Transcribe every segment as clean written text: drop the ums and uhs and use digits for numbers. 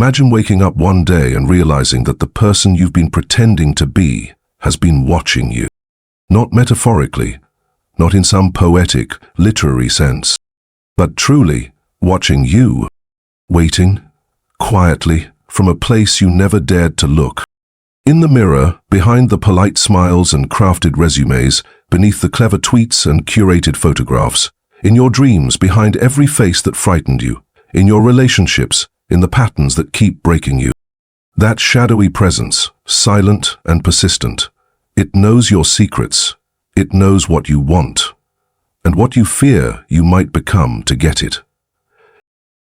Imagine waking up one day and realizing that the person you've been pretending to be has been watching you. Not metaphorically, not in some poetic, literary sense, but truly watching you, waiting, quietly, from a place you never dared to look. In the mirror, behind the polite smiles and crafted resumes, beneath the clever tweets and curated photographs, in your dreams, behind every face that frightened you, in your relationships, in the patterns that keep breaking you. That shadowy presence, silent and persistent, it knows your secrets, it knows what you want, and what you fear you might become to get it.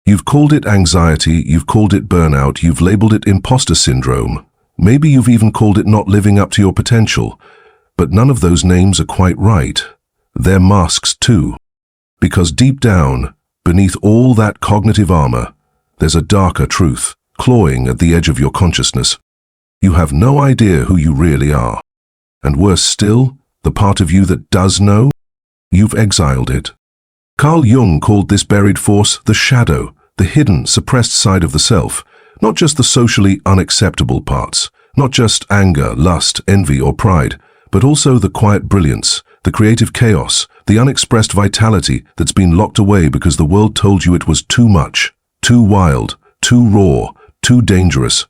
You've called it anxiety, you've called it burnout, you've labeled it imposter syndrome, maybe you've even called it not living up to your potential, but none of those names are quite right. They're masks too. Because deep down, beneath all that cognitive armor, there's a darker truth, clawing at the edge of your consciousness. You have no idea who you really are. And worse still, the part of you that does know, you've exiled it. Carl Jung called this buried force the shadow, the hidden, suppressed side of the self, not just the socially unacceptable parts, not just anger, lust, envy, or pride, but also the quiet brilliance, the creative chaos, the unexpressed vitality that's been locked away because the world told you it was too much, too wild, too raw, too dangerous.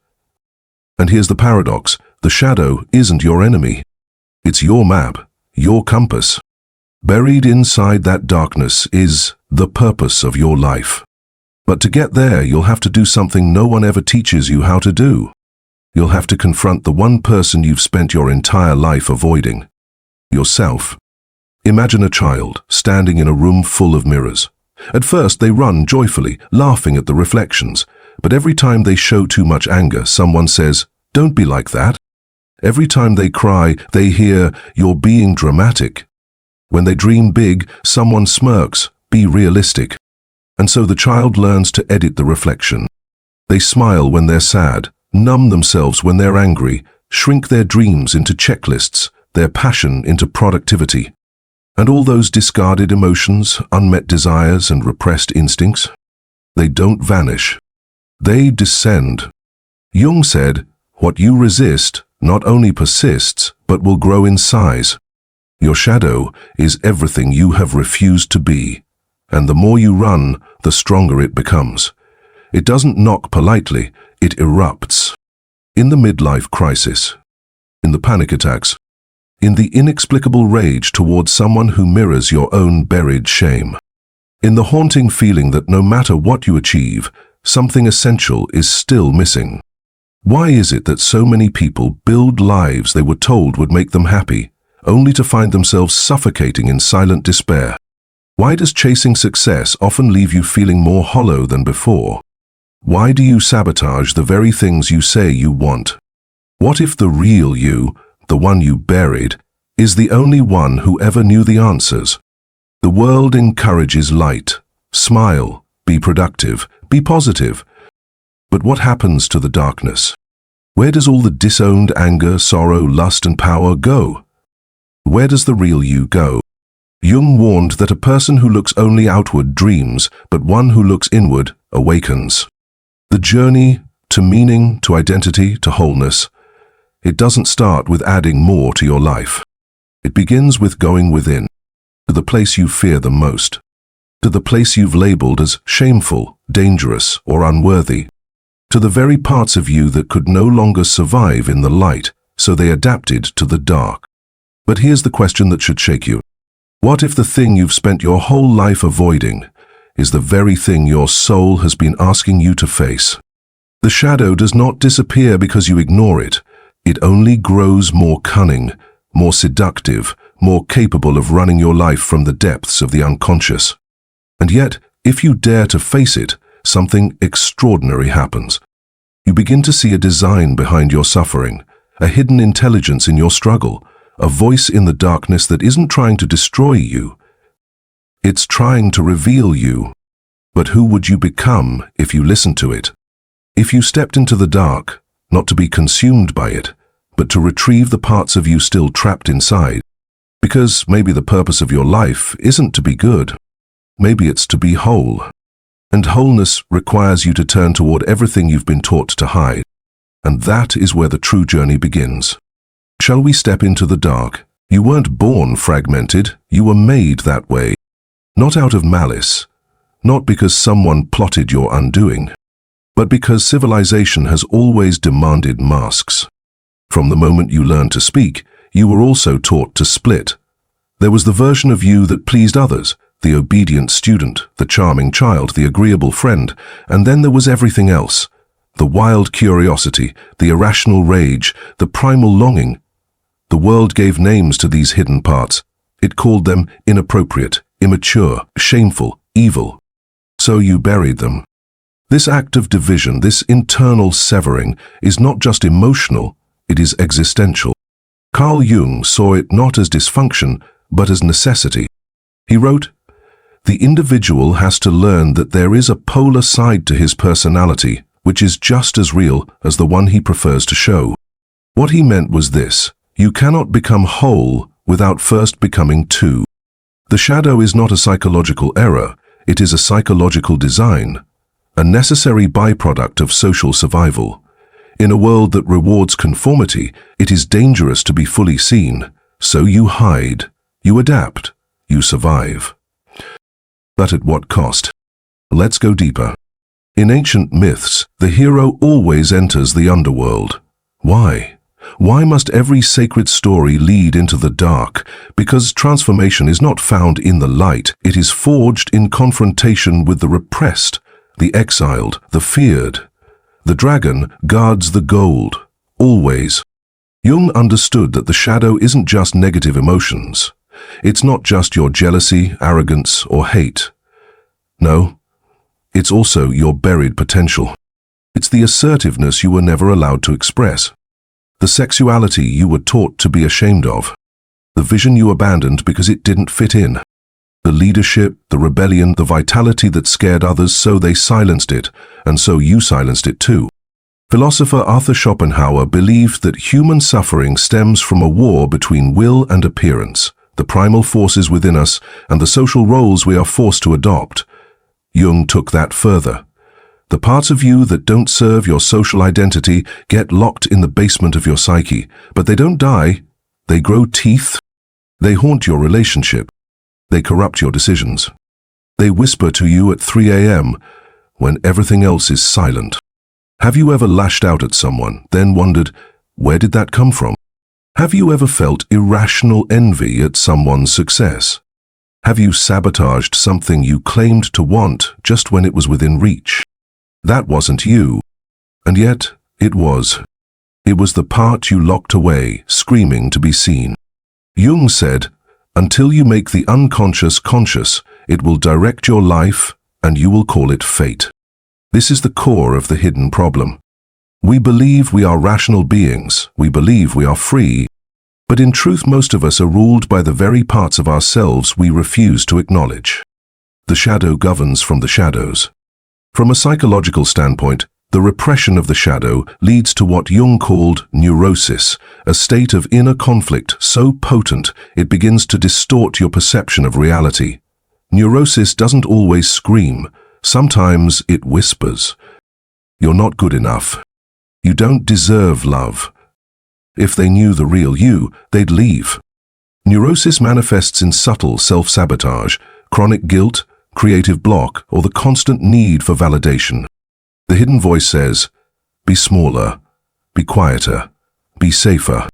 And here's the paradox: the shadow isn't your enemy. It's your map, your compass. Buried inside that darkness is the purpose of your life. But to get there, you'll have to do something no one ever teaches you how to do. You'll have to confront the one person you've spent your entire life avoiding: yourself. Imagine a child standing in a room full of mirrors. At first, they run joyfully, laughing at the reflections. But every time they show too much anger, someone says, "Don't be like that." Every time they cry, they hear, "You're being dramatic." When they dream big, someone smirks, "Be realistic." And so the child learns to edit the reflection. They smile when they're sad, numb themselves when they're angry, shrink their dreams into checklists, their passion into productivity. And all those discarded emotions, unmet desires, and repressed instincts, they don't vanish. They descend. Jung said, "What you resist not only persists, but will grow in size." Your shadow is everything you have refused to be, and the more you run, the stronger it becomes. It doesn't knock politely, it erupts. In the midlife crisis, in the panic attacks, in the inexplicable rage towards someone who mirrors your own buried shame, in the haunting feeling that no matter what you achieve, something essential is still missing. Why is it that so many people build lives they were told would make them happy, only to find themselves suffocating in silent despair? Why does chasing success often leave you feeling more hollow than before? Why do you sabotage the very things you say you want? What if the real you, the one you buried, is the only one who ever knew the answers? The world encourages light. Smile, be productive, be positive. But what happens to the darkness? Where does all the disowned anger, sorrow, lust, and power go? Where does the real you go? Jung warned that a person who looks only outward dreams, but one who looks inward awakens. The journey to meaning, to identity, to wholeness, it doesn't start with adding more to your life. It begins with going within, to the place you fear the most, to the place you've labeled as shameful, dangerous, or unworthy, to the very parts of you that could no longer survive in the light, so they adapted to the dark. But here's the question that should shake you. What if the thing you've spent your whole life avoiding is the very thing your soul has been asking you to face? The shadow does not disappear because you ignore it. It only grows more cunning, more seductive, more capable of running your life from the depths of the unconscious. And yet, if you dare to face it, something extraordinary happens. You begin to see a design behind your suffering, a hidden intelligence in your struggle, a voice in the darkness that isn't trying to destroy you. It's trying to reveal you. But who would you become if you listened to it? If you stepped into the dark, not to be consumed by it, but to retrieve the parts of you still trapped inside. Because maybe the purpose of your life isn't to be good. Maybe it's to be whole. And wholeness requires you to turn toward everything you've been taught to hide. And that is where the true journey begins. Shall we step into the dark? You weren't born fragmented, you were made that way. Not out of malice, not because someone plotted your undoing, but because civilization has always demanded masks. From the moment you learned to speak, you were also taught to split. There was the version of you that pleased others, the obedient student, the charming child, the agreeable friend, and then there was everything else. The wild curiosity, the irrational rage, the primal longing. The world gave names to these hidden parts. It called them inappropriate, immature, shameful, evil. So you buried them. This act of division, this internal severing, is not just emotional, it is existential. Carl Jung saw it not as dysfunction, but as necessity. He wrote, "The individual has to learn that there is a polar side to his personality, which is just as real as the one he prefers to show." What he meant was this: you cannot become whole without first becoming two. The shadow is not a psychological error, it is a psychological design, a necessary byproduct of social survival. In a world that rewards conformity, it is dangerous to be fully seen, so you hide, you adapt, you survive. But at what cost? Let's go deeper. In ancient myths, the hero always enters the underworld. Why? Why must every sacred story lead into the dark? Because transformation is not found in the light, it is forged in confrontation with the repressed, the exiled, the feared. The dragon guards the gold, always. Jung understood that the shadow isn't just negative emotions. It's not just your jealousy, arrogance, or hate. No, it's also your buried potential. It's the assertiveness you were never allowed to express. The sexuality you were taught to be ashamed of. The vision you abandoned because it didn't fit in. The leadership, the rebellion, the vitality that scared others, so they silenced it, and so you silenced it too. Philosopher Arthur Schopenhauer believed that human suffering stems from a war between will and appearance, the primal forces within us and the social roles we are forced to adopt. Jung took that further. The parts of you that don't serve your social identity get locked in the basement of your psyche, but they don't die. They grow teeth. They haunt your relationship. They corrupt your decisions. They whisper to you at 3 a.m. when everything else is silent. Have you ever lashed out at someone, then wondered, where did that come from? Have you ever felt irrational envy at someone's success? Have you sabotaged something you claimed to want just when it was within reach? That wasn't you. And yet, it was. It was the part you locked away, screaming to be seen. Jung said, "Until you make the unconscious conscious, it will direct your life, and you will call it fate." This is the core of the hidden problem. We believe we are rational beings, we believe we are free, but in truth most of us are ruled by the very parts of ourselves we refuse to acknowledge. The shadow governs from the shadows. From a psychological standpoint, the repression of the shadow leads to what Jung called neurosis, a state of inner conflict so potent it begins to distort your perception of reality. Neurosis doesn't always scream. Sometimes it whispers. You're not good enough. You don't deserve love. If they knew the real you, they'd leave. Neurosis manifests in subtle self-sabotage, chronic guilt, creative block, or the constant need for validation. The hidden voice says, be smaller, be quieter, be safer.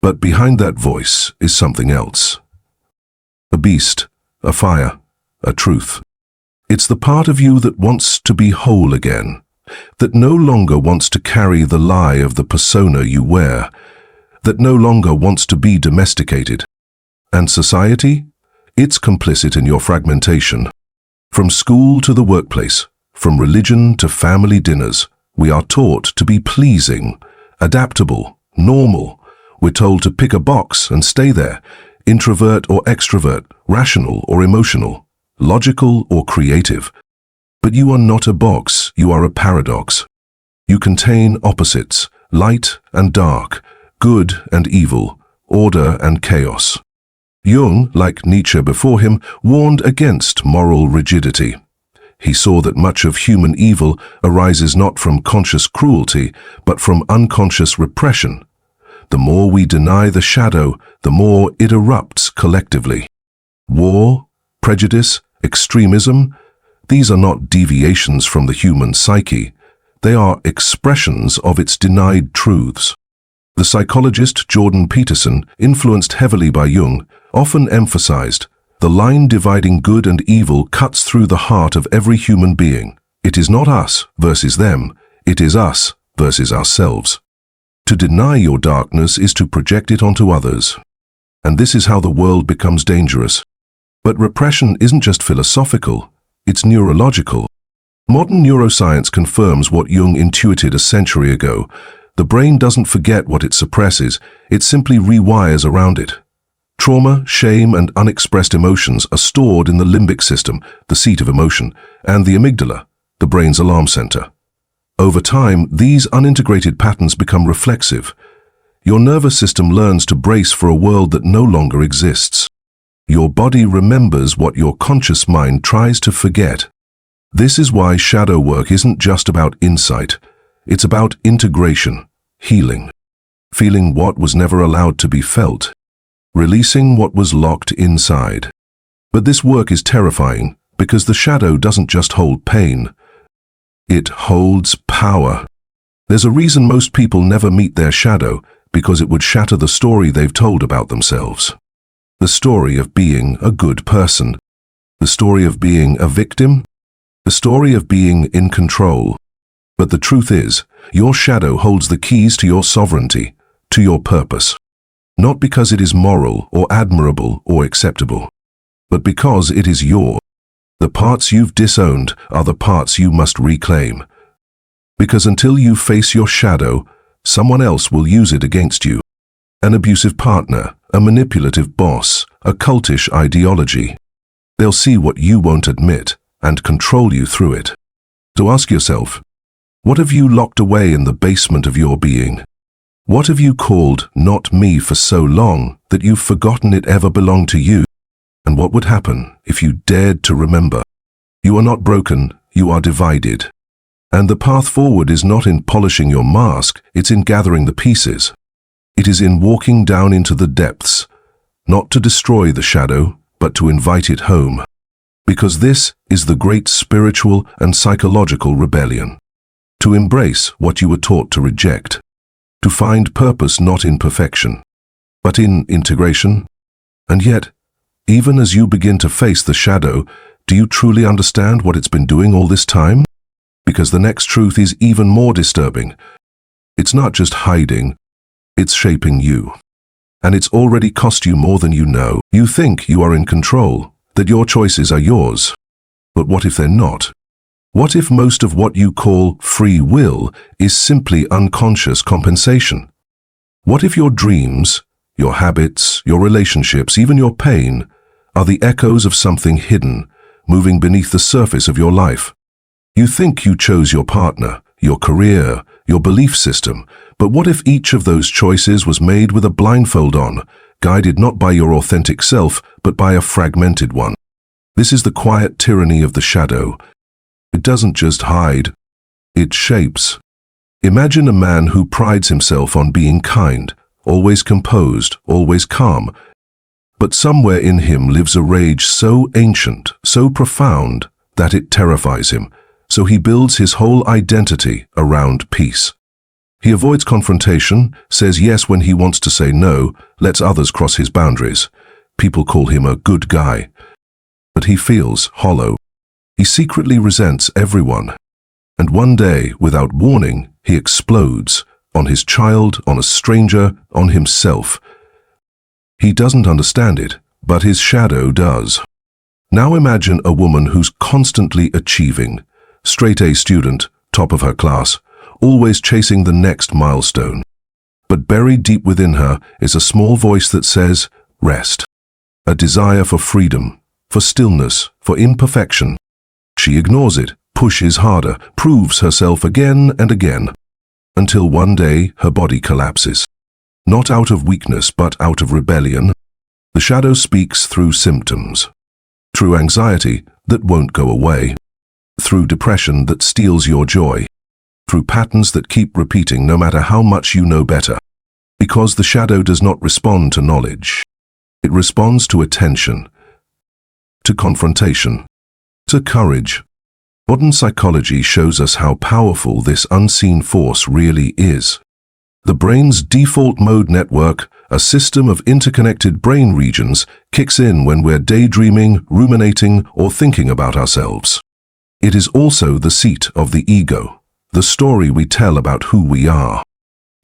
But behind that voice is something else. A beast, a fire, a truth. It's the part of you that wants to be whole again, that no longer wants to carry the lie of the persona you wear, that no longer wants to be domesticated. And society? It's complicit in your fragmentation. From school to the workplace, from religion to family dinners, we are taught to be pleasing, adaptable, normal. We're told to pick a box and stay there, introvert or extrovert, rational or emotional, logical or creative. But you are not a box, you are a paradox. You contain opposites, light and dark, good and evil, order and chaos. Jung, like Nietzsche before him, warned against moral rigidity. He saw that much of human evil arises not from conscious cruelty, but from unconscious repression. The more we deny the shadow, the more it erupts collectively. War, prejudice, extremism, these are not deviations from the human psyche. They are expressions of its denied truths. The psychologist Jordan Peterson, influenced heavily by Jung, often emphasized, the line dividing good and evil cuts through the heart of every human being. It is not us versus them, it is us versus ourselves. To deny your darkness is to project it onto others. And this is how the world becomes dangerous. But repression isn't just philosophical, it's neurological. Modern neuroscience confirms what Jung intuited a century ago. The brain doesn't forget what it suppresses, it simply rewires around it. Trauma, shame, and unexpressed emotions are stored in the limbic system, the seat of emotion, and the amygdala, the brain's alarm center. Over time, these unintegrated patterns become reflexive. Your nervous system learns to brace for a world that no longer exists. Your body remembers what your conscious mind tries to forget. This is why shadow work isn't just about insight. It's about integration, healing, feeling what was never allowed to be felt, releasing what was locked inside. But this work is terrifying because the shadow doesn't just hold pain. It holds power. There's a reason most people never meet their shadow, because it would shatter the story they've told about themselves. The story of being a good person. The story of being a victim. The story of being in control. But the truth is, your shadow holds the keys to your sovereignty, to your purpose. Not because it is moral or admirable or acceptable, but because it is yours. The parts you've disowned are the parts you must reclaim. Because until you face your shadow, someone else will use it against you. An abusive partner, a manipulative boss, a cultish ideology. They'll see what you won't admit and control you through it. So ask yourself, what have you locked away in the basement of your being? What have you called not me for so long that you've forgotten it ever belonged to you? And what would happen if you dared to remember? You are not broken, you are divided. And the path forward is not in polishing your mask, it's in gathering the pieces. It is in walking down into the depths, not to destroy the shadow, but to invite it home. Because this is the great spiritual and psychological rebellion. To embrace what you were taught to reject. To find purpose not in perfection, but in integration. And yet, even as you begin to face the shadow, do you truly understand what it's been doing all this time? Because the next truth is even more disturbing. It's not just hiding, it's shaping you. And it's already cost you more than you know. You think you are in control, that your choices are yours. But what if they're not? What if most of what you call free will is simply unconscious compensation? What if your dreams, your habits, your relationships, even your pain, are the echoes of something hidden, moving beneath the surface of your life? You think you chose your partner, your career, your belief system, but what if each of those choices was made with a blindfold on, guided not by your authentic self, but by a fragmented one? This is the quiet tyranny of the shadow. It doesn't just hide, it shapes. Imagine a man who prides himself on being kind, always composed, always calm. But somewhere in him lives a rage so ancient, so profound, that it terrifies him. So he builds his whole identity around peace. He avoids confrontation, says yes when he wants to say no, lets others cross his boundaries. People call him a good guy. But he feels hollow. He secretly resents everyone. And one day, without warning, he explodes on his child, on a stranger, on himself. He doesn't understand it, but his shadow does. Now imagine a woman who's constantly achieving, straight-A student, top of her class, always chasing the next milestone. But buried deep within her is a small voice that says, rest. A desire for freedom, for stillness, for imperfection. She ignores it, pushes harder, proves herself again and again, until one day her body collapses. Not out of weakness, but out of rebellion. The shadow speaks through symptoms, through anxiety that won't go away, through depression that steals your joy, through patterns that keep repeating no matter how much you know better. Because the shadow does not respond to knowledge. It responds to attention, to confrontation, to courage. Modern psychology shows us how powerful this unseen force really is. The brain's default mode network, a system of interconnected brain regions, kicks in when we're daydreaming, ruminating, or thinking about ourselves. It is also the seat of the ego, the story we tell about who we are.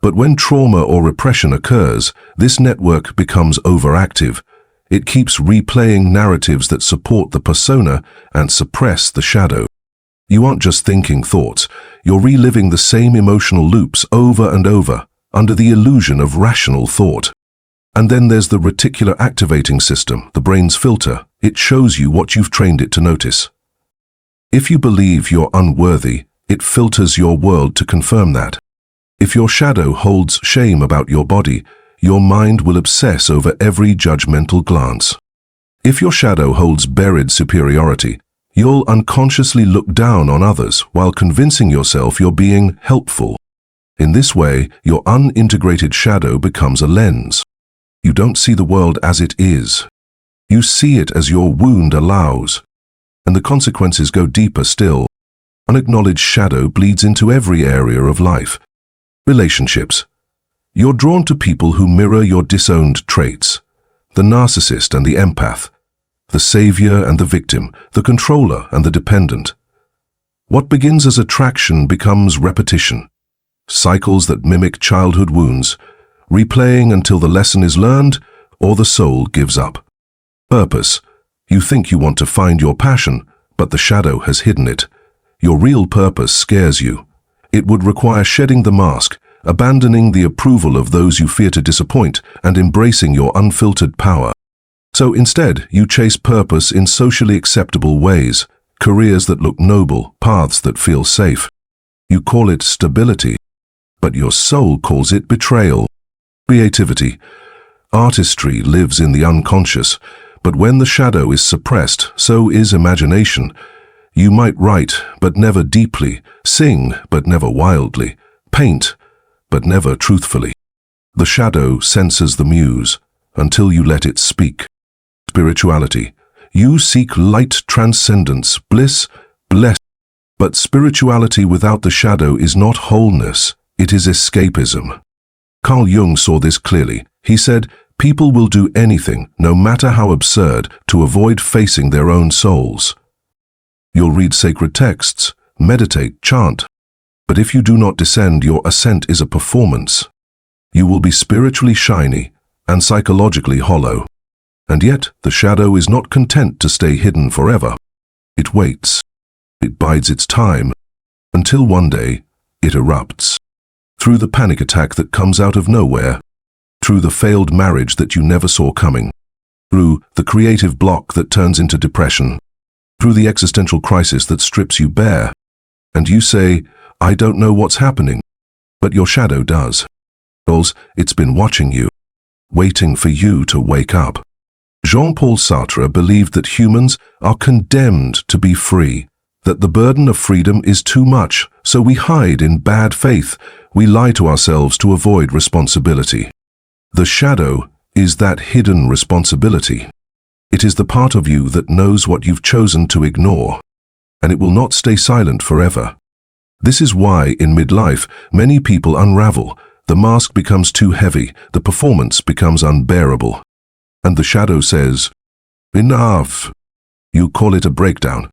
But when trauma or repression occurs, this network becomes overactive. It keeps replaying narratives that support the persona and suppress the shadow. You aren't just thinking thoughts, you're reliving the same emotional loops over and over, under the illusion of rational thought. And then there's the reticular activating system, the brain's filter. It shows you what you've trained it to notice. If you believe you're unworthy, it filters your world to confirm that. If your shadow holds shame about your body, your mind will obsess over every judgmental glance. If your shadow holds buried superiority, you'll unconsciously look down on others while convincing yourself you're being helpful. In this way, your unintegrated shadow becomes a lens. You don't see the world as it is. You see it as your wound allows. And the consequences go deeper still. Unacknowledged shadow bleeds into every area of life. Relationships. You're drawn to people who mirror your disowned traits. The narcissist and the empath. The savior and the victim, the controller and the dependent. What begins as attraction becomes repetition. Cycles that mimic childhood wounds, replaying until the lesson is learned or the soul gives up. Purpose. You think you want to find your passion, but the shadow has hidden it. Your real purpose scares you. It would require shedding the mask, abandoning the approval of those you fear to disappoint, and embracing your unfiltered power. So instead, you chase purpose in socially acceptable ways, careers that look noble, paths that feel safe. You call it stability, but your soul calls it betrayal. Creativity. Artistry lives in the unconscious, but when the shadow is suppressed, so is imagination. You might write, but never deeply, sing, but never wildly, paint, but never truthfully. The shadow censors the muse until you let it speak. Spirituality. You seek light, transcendence, bliss, bless. But spirituality without the shadow is not wholeness, it is escapism. Carl Jung saw this clearly. He said, people will do anything, no matter how absurd, to avoid facing their own souls. You'll read sacred texts, meditate, chant. But if you do not descend, your ascent is a performance. You will be spiritually shiny and psychologically hollow. And yet, the shadow is not content to stay hidden forever. It waits. It bides its time. Until one day, it erupts. Through the panic attack that comes out of nowhere. Through the failed marriage that you never saw coming. Through the creative block that turns into depression. Through the existential crisis that strips you bare. And you say, I don't know what's happening. But your shadow does. Because it's been watching you. Waiting for you to wake up. Jean-Paul Sartre believed that humans are condemned to be free, that the burden of freedom is too much, so we hide in bad faith, we lie to ourselves to avoid responsibility. The shadow is that hidden responsibility. It is the part of you that knows what you've chosen to ignore, and it will not stay silent forever. This is why, in midlife, many people unravel. The mask becomes too heavy, the performance becomes unbearable. And the shadow says, enough. You call it a breakdown,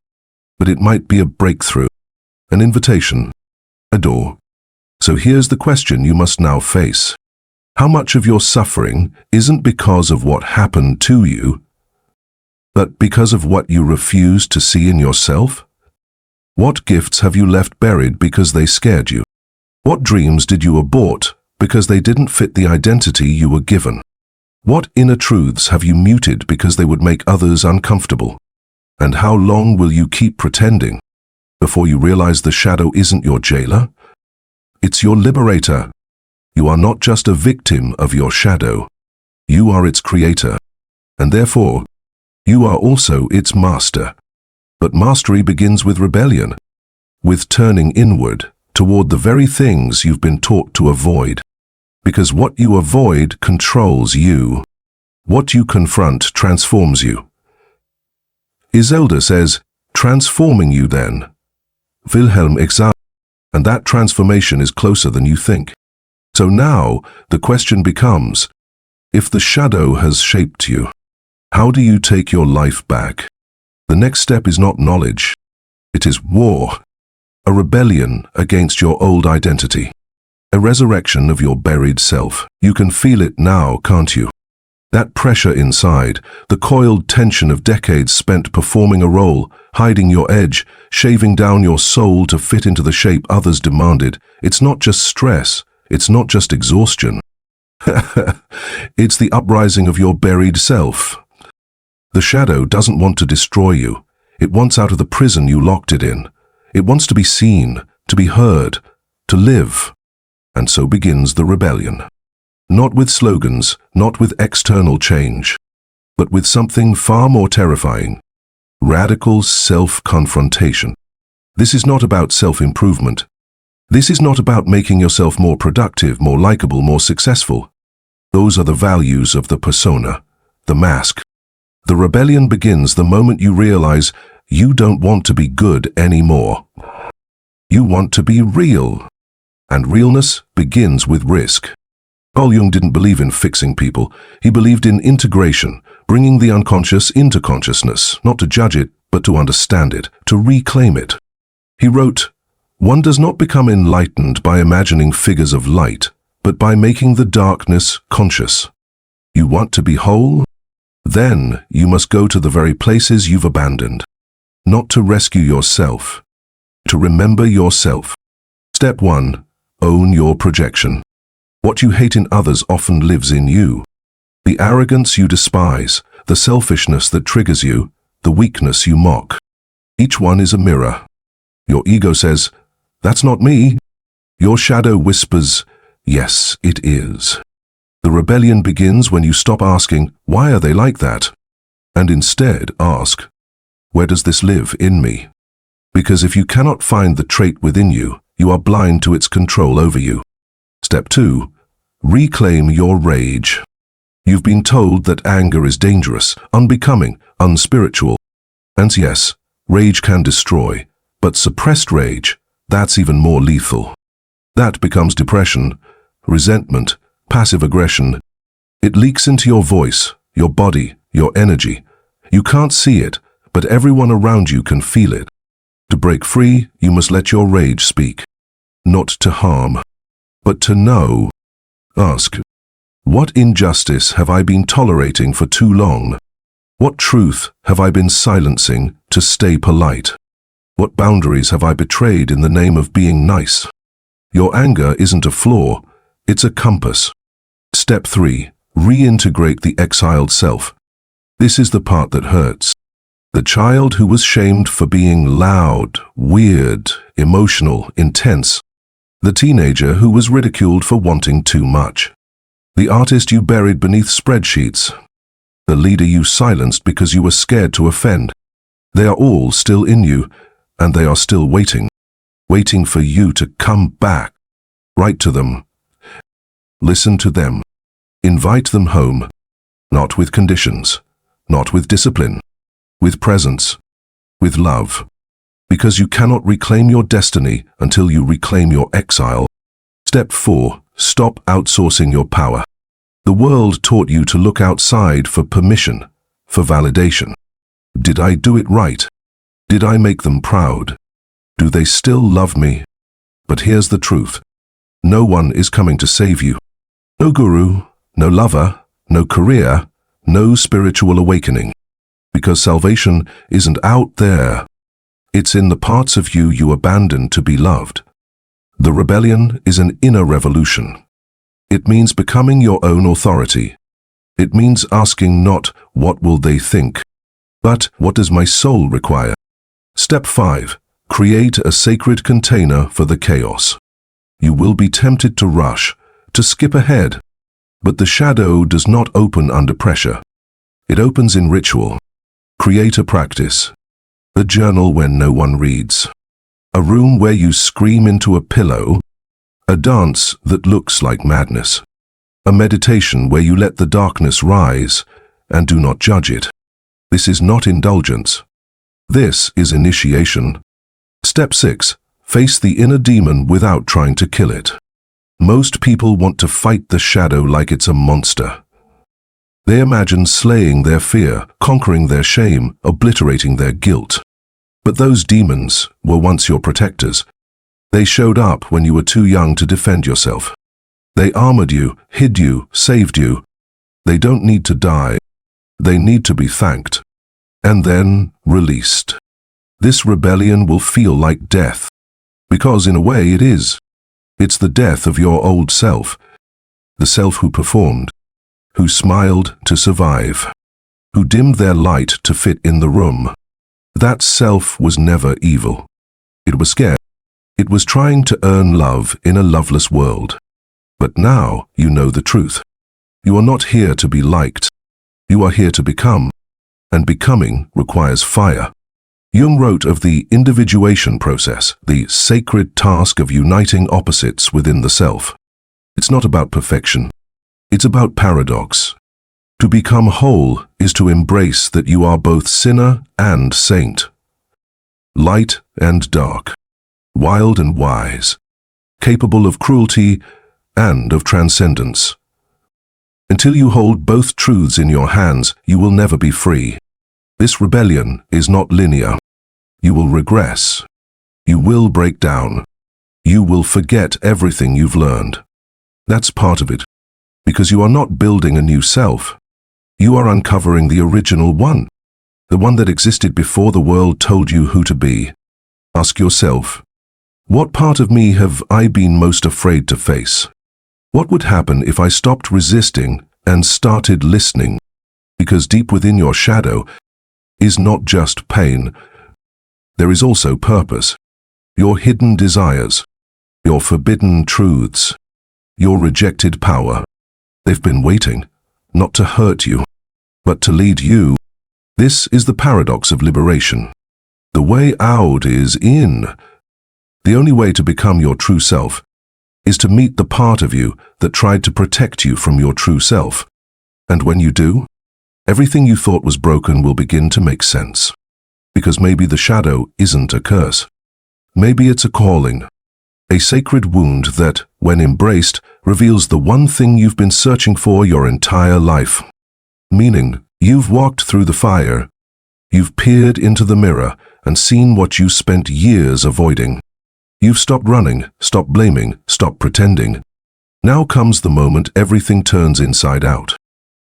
but it might be a breakthrough, an invitation, a door. So here's the question you must now face. How much of your suffering isn't because of what happened to you, but because of what you refuse to see in yourself? What gifts have you left buried because they scared you? What dreams did you abort because they didn't fit the identity you were given? What inner truths have you muted because they would make others uncomfortable? And how long will you keep pretending before you realize the shadow isn't your jailer? It's your liberator. You are not just a victim of your shadow. You are its creator. And therefore, you are also its master. But mastery begins with rebellion, with turning inward toward the very things you've been taught to avoid. Because what you avoid controls you. What you confront transforms you. Isolde says, transforming you then. Wilhelm examines, and that transformation is closer than you think. So now, the question becomes, if the shadow has shaped you, how do you take your life back? The next step is not knowledge. It is war. A rebellion against your old identity. A resurrection of your buried self. You can feel it now, can't you? That pressure inside, the coiled tension of decades spent performing a role, hiding your edge, shaving down your soul to fit into the shape others demanded. It's not just stress. It's not just exhaustion. It's the uprising of your buried self. The shadow doesn't want to destroy you. It wants out of the prison you locked it in. It wants to be seen, to be heard, to live. And so begins the rebellion. Not with slogans, not with external change, but with something far more terrifying. Radical self-confrontation. This is not about self-improvement. This is not about making yourself more productive, more likable, more successful. Those are the values of the persona, the mask. The rebellion begins the moment you realize you don't want to be good anymore. You want to be real. And realness begins with risk. Carl Jung didn't believe in fixing people. He believed in integration, bringing the unconscious into consciousness, not to judge it, but to understand it, to reclaim it. He wrote, "One does not become enlightened by imagining figures of light, but by making the darkness conscious. You want to be whole? Then you must go to the very places you've abandoned. Not to rescue yourself, to remember yourself. Step 1. Own your projection. What you hate in others often lives in you. The arrogance you despise, the selfishness that triggers you, the weakness you mock. Each one is a mirror. Your ego says, "That's not me." Your shadow whispers, "Yes, it is." The rebellion begins when you stop asking, "Why are they like that?" and instead ask, "Where does this live in me?" Because if you cannot find the trait within you, you are blind to its control over you. Step 2. Reclaim your rage. You've been told that anger is dangerous, unbecoming, unspiritual. And yes, rage can destroy, but suppressed rage, that's even more lethal. That becomes depression, resentment, passive aggression. It leaks into your voice, your body, your energy. You can't see it, but everyone around you can feel it. To break free, you must let your rage speak. Not to harm, but to know. Ask, what injustice have I been tolerating for too long? What truth have I been silencing to stay polite? What boundaries have I betrayed in the name of being nice? Your anger isn't a flaw, it's a compass. Step 3. Reintegrate the exiled self. This is the part that hurts. The child who was shamed for being loud, weird, emotional, intense. The teenager who was ridiculed for wanting too much. The artist you buried beneath spreadsheets. The leader you silenced because you were scared to offend. They are all still in you, and they are still waiting. Waiting for you to come back. Write to them. Listen to them. Invite them home. Not with conditions. Not with discipline. With presence. With love. Because you cannot reclaim your destiny until you reclaim your exile. Step 4. Stop outsourcing your power. The world taught you to look outside for permission, for validation. Did I do it right? Did I make them proud? Do they still love me? But here's the truth. No one is coming to save you. No guru, no lover, no career, no spiritual awakening. Because salvation isn't out there. It's in the parts of you you abandoned to be loved. The rebellion is an inner revolution. It means becoming your own authority. It means asking not, what will they think, but what does my soul require? Step 5. Create a sacred container for the chaos. You will be tempted to rush, to skip ahead. But the shadow does not open under pressure. It opens in ritual. Create a practice. A journal when no one reads. A room where you scream into a pillow. A dance that looks like madness. A meditation where you let the darkness rise and do not judge it. This is not indulgence. This is initiation. Step 6. Face the inner demon without trying to kill it. Most people want to fight the shadow like it's a monster. They imagine slaying their fear, conquering their shame, obliterating their guilt. But those demons were once your protectors. They showed up when you were too young to defend yourself. They armored you, hid you, saved you. They don't need to die. They need to be thanked. And then released. This rebellion will feel like death. Because in a way it is. It's the death of your old self. The self who performed. Who smiled to survive. Who dimmed their light to fit in the room. That self was never evil. It was scared. It was trying to earn love in a loveless world. But now you know the truth. You are not here to be liked. You are here to become. And becoming requires fire. Jung wrote of the individuation process, the sacred task of uniting opposites within the self. It's not about perfection. It's about paradox. To become whole is to embrace that you are both sinner and saint. Light and dark. Wild and wise. Capable of cruelty and of transcendence. Until you hold both truths in your hands, you will never be free. This rebellion is not linear. You will regress. You will break down. You will forget everything you've learned. That's part of it. Because you are not building a new self. You are uncovering the original one. The one that existed before the world told you who to be. Ask yourself, what part of me have I been most afraid to face? What would happen if I stopped resisting and started listening? Because deep within your shadow is not just pain. There is also purpose. Your hidden desires. Your forbidden truths. Your rejected power. They've been waiting, not to hurt you, but to lead you. This is the paradox of liberation. The way out is in. The only way to become your true self is to meet the part of you that tried to protect you from your true self. And when you do, everything you thought was broken will begin to make sense. Because maybe the shadow isn't a curse. Maybe it's a calling. A sacred wound that, when embraced, reveals the one thing you've been searching for your entire life. Meaning, you've walked through the fire. You've peered into the mirror and seen what you spent years avoiding. You've stopped running, stopped blaming, stopped pretending. Now comes the moment everything turns inside out.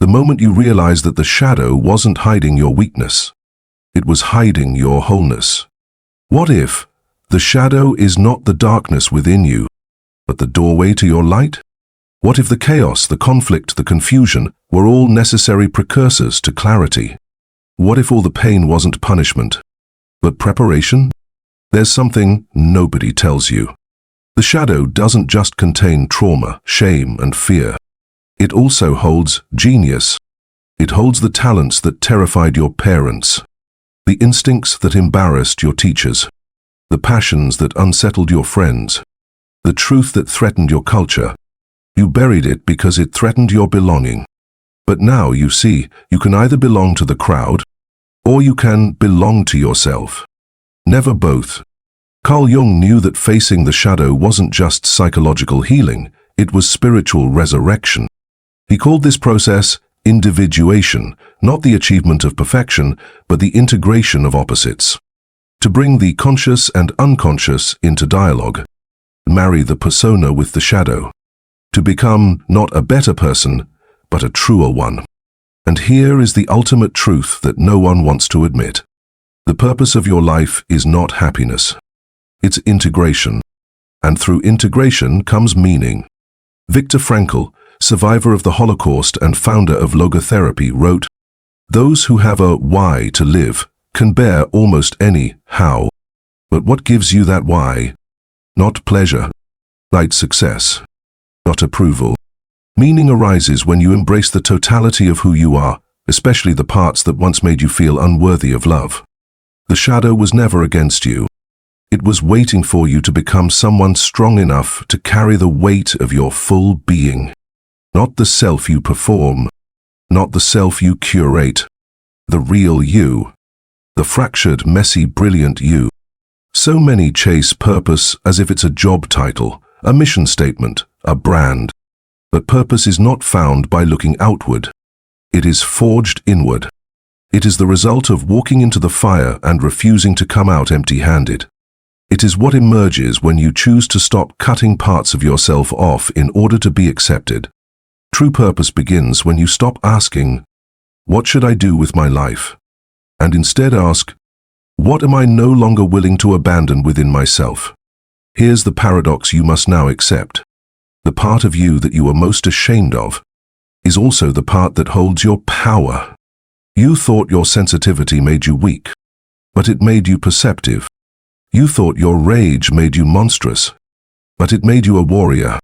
The moment you realize that the shadow wasn't hiding your weakness. It was hiding your wholeness. What if the shadow is not the darkness within you, but the doorway to your light? What if the chaos, the conflict, the confusion were all necessary precursors to clarity? What if all the pain wasn't punishment, but preparation? There's something nobody tells you. The shadow doesn't just contain trauma, shame, and fear. It also holds genius. It holds the talents that terrified your parents, the instincts that embarrassed your teachers, the passions that unsettled your friends, the truth that threatened your culture. You buried it because it threatened your belonging. But now you see, you can either belong to the crowd, or you can belong to yourself. Never both. Carl Jung knew that facing the shadow wasn't just psychological healing, it was spiritual resurrection. He called this process individuation, not the achievement of perfection, but the integration of opposites. To bring the conscious and unconscious into dialogue. Marry the persona with the shadow. To become not a better person, but a truer one. And here is the ultimate truth that no one wants to admit. The purpose of your life is not happiness. It's integration. And through integration comes meaning. Viktor Frankl, survivor of the Holocaust and founder of logotherapy, wrote, "Those who have a why to live can bear almost any how. But what gives you that why? Not pleasure, not success, not approval. Meaning arises when you embrace the totality of who you are, especially the parts that once made you feel unworthy of love. The shadow was never against you. It was waiting for you to become someone strong enough to carry the weight of your full being. Not the self you perform, not the self you curate, the real you, the fractured, messy, brilliant you. So many chase purpose as if it's a job title, a mission statement, a brand. But purpose is not found by looking outward. It is forged inward. It is the result of walking into the fire and refusing to come out empty-handed. It is what emerges when you choose to stop cutting parts of yourself off in order to be accepted. True purpose begins when you stop asking, "What should I do with my life?" and instead ask, "What am I no longer willing to abandon within myself?" Here's the paradox you must now accept. The part of you that you are most ashamed of is also the part that holds your power. You thought your sensitivity made you weak, but it made you perceptive. You thought your rage made you monstrous, but it made you a warrior.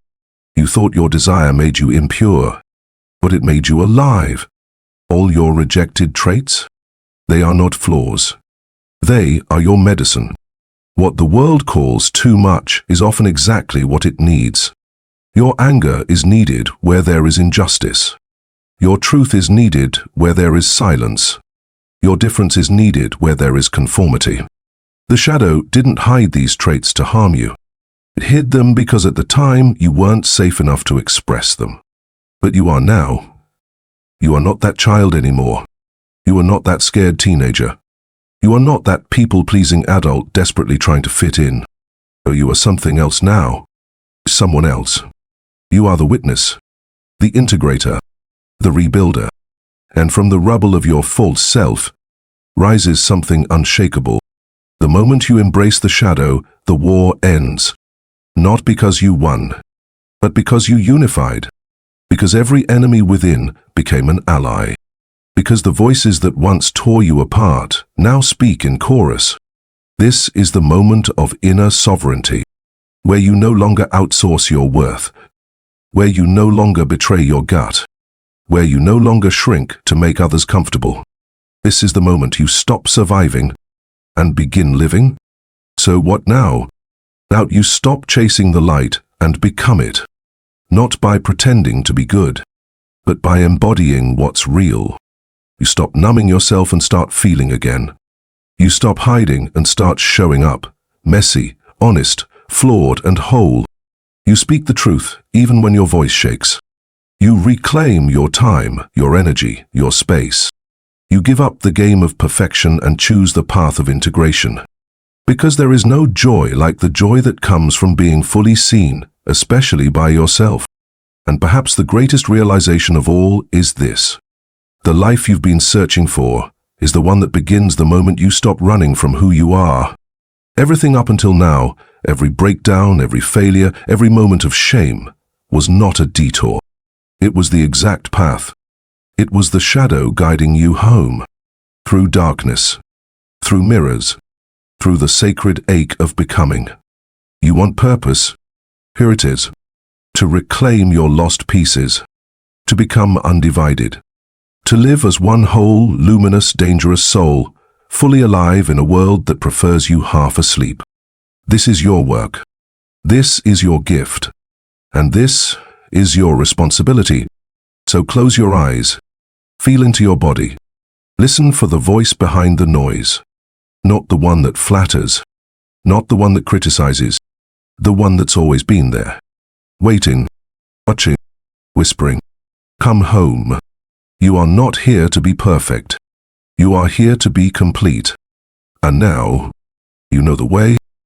You thought your desire made you impure, but it made you alive. All your rejected traits? They are not flaws. They are your medicine. What the world calls too much is often exactly what it needs. Your anger is needed where there is injustice. Your truth is needed where there is silence. Your difference is needed where there is conformity. The shadow didn't hide these traits to harm you. It hid them because at the time you weren't safe enough to express them. But you are now. You are not that child anymore. You are not that scared teenager. You are not that people-pleasing adult desperately trying to fit in. You are something else now. Someone else. You are the witness, the integrator, the rebuilder. And from the rubble of your false self rises something unshakable. The moment you embrace the shadow, the war ends. Not because you won, but because you unified. Because every enemy within became an ally. Because the voices that once tore you apart now speak in chorus. This is the moment of inner sovereignty, where you no longer outsource your worth, where you no longer betray your gut, where you no longer shrink to make others comfortable. This is the moment you stop surviving and begin living. So what now? Now you stop chasing the light and become it. Not by pretending to be good, but by embodying what's real. You stop numbing yourself and start feeling again. You stop hiding and start showing up, messy, honest, flawed and whole. You speak the truth even when your voice shakes. You reclaim your time, your energy, your space. You give up the game of perfection and choose the path of integration. Because there is no joy like the joy that comes from being fully seen, especially by yourself. And perhaps the greatest realization of all is this. The life you've been searching for is the one that begins the moment you stop running from who you are. Everything up until now, every breakdown, every failure, every moment of shame, was not a detour. It was the exact path. It was the shadow guiding you home. Through darkness, through mirrors, through the sacred ache of becoming. You want purpose? Here it is. To reclaim your lost pieces. To become undivided. To live as one whole, luminous, dangerous soul, fully alive in a world that prefers you half asleep. This is your work. This is your gift. And this is your responsibility. So close your eyes. Feel into your body. Listen for the voice behind the noise. Not the one that flatters. Not the one that criticizes. The one that's always been there. Waiting. Watching. Whispering. Come home. You are not here to be perfect. You are here to be complete. And now, you know the way.